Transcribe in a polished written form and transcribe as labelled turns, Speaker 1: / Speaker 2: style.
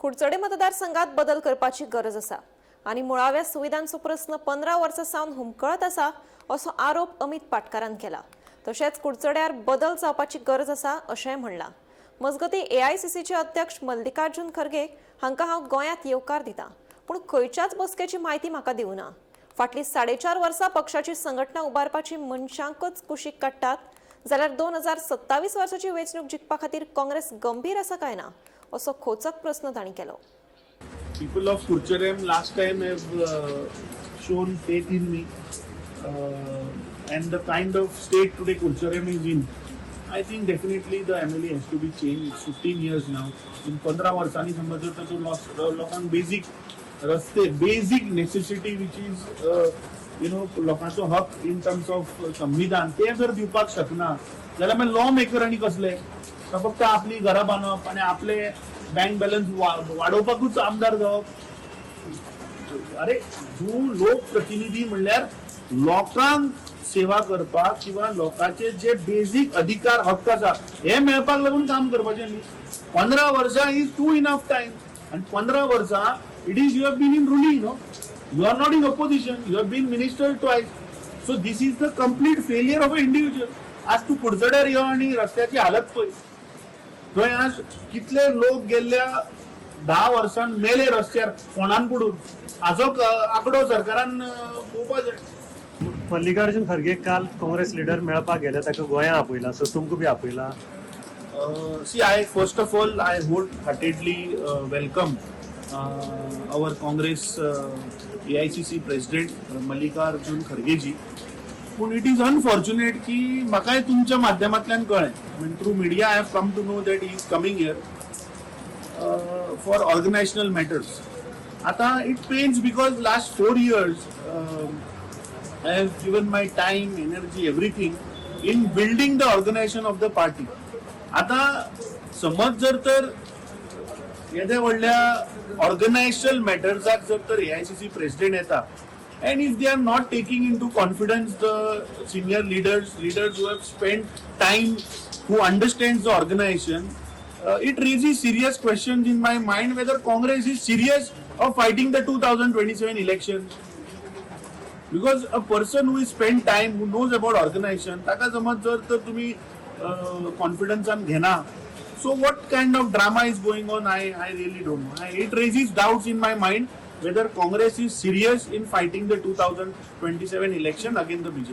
Speaker 1: कुडचडे मतदारसंघात बदल करपाची गरज आसा आणि मुळाव्या सुविधांचो प्रश्न 15 वर्सां सावन हुमकळत आसा असो आरोप अमित पाटकारान केला। तशेंच कुडचड्यार बदल जावपाची गरज आसा अशेंय म्हणलां। मजगती एआयसीसीचे अध्यक्ष मल्लिकार्जुन खरगे हांकां हांव गोंयांत येवकार दितां, पूण खंयच्याच बसकेची म्हायती म्हाका दिवना। फाटली 4.5 वर्सां पक्षाची संघटना उबारपाची मनशांकच कुशीक काडटात जाल्यार 2027 वर्साची वेंचणूक जिखपा खातीर काँग्रेस गंभीर आसा काय ना असो खोचक प्रश्न तांणी केलो।
Speaker 2: People of Kurcharem last time have shown faith in me, and the kind of state today Kurcharem is in, I think definitely the MLA has to be changed. It's 15 years now. In 15 वर्षांनी समजलं तर तो लोकांक basic necessity which is लोकांचो हक in terms of संविधान ते जर दिवपाक शकना जाल्यार मागीर लॉ मेकरांनी कसले फक्त आपली घरां बांदप आनी आपले बँक बॅलन्स वाडोवपाकूच आमदार जावप। अरे तूं लोकप्रतिनिधी म्हणल्यार लोकांक सेवा करपाक किंवा लोकांचे जे बेसिक अधिकार हक्क आसा हे मेळपाक लागून काम करपाचें न्ही। 15 वर्सां इज टू इनफ टाइम, आनी 15 वर्सां it is you have been in ruling, no, you are not in opposition, you have been minister twice, so this is the complete failure of a individual. आज तू कुडचड्यार यो आनी रस्त्याची हालत पळय, थंय आज कितले लोक गेल्ल्या 10 वर्षांत मेले रस्त्यार फोंडान पडून, हाजो आंकडो सरकारान पळोवपाक जाय।
Speaker 3: मल्लिकार्जुन खरगे काल काँग्रेस लिडर मेळपाक गेले, ताका गोंयां आपयला, सो तुमकां बी आपयला?
Speaker 2: See, first of all, I wholeheartedly welcome our Congress AICC President Mallikarjun Kharge ji. But it is unfortunate की म्हाकाय तुमच्या माध्यमांतल्यान कळ्ळें, I mean through media I have come to know that he is coming here for organizational matters. आता it pains because last 4 years I have given my time, energy, everything in building the organization of the party. आता समज जर तर येद्या व्हडल्या organisational मॅटर्साक जर तर एआयसीसी president येता, and if they are not taking into confidence the senior leaders who have spent time, who understands the organization, it raises serious questions in my mind whether Congress is serious of fighting the 2027 elections. Because a person who has spent time, who knows about organization, taka samaj jar तर तुम्ही confidence an घेना, so what kind of drama is going on, I really don't know. It raises doubts in my mind whether Congress is serious in fighting the 2027 election against the BJP.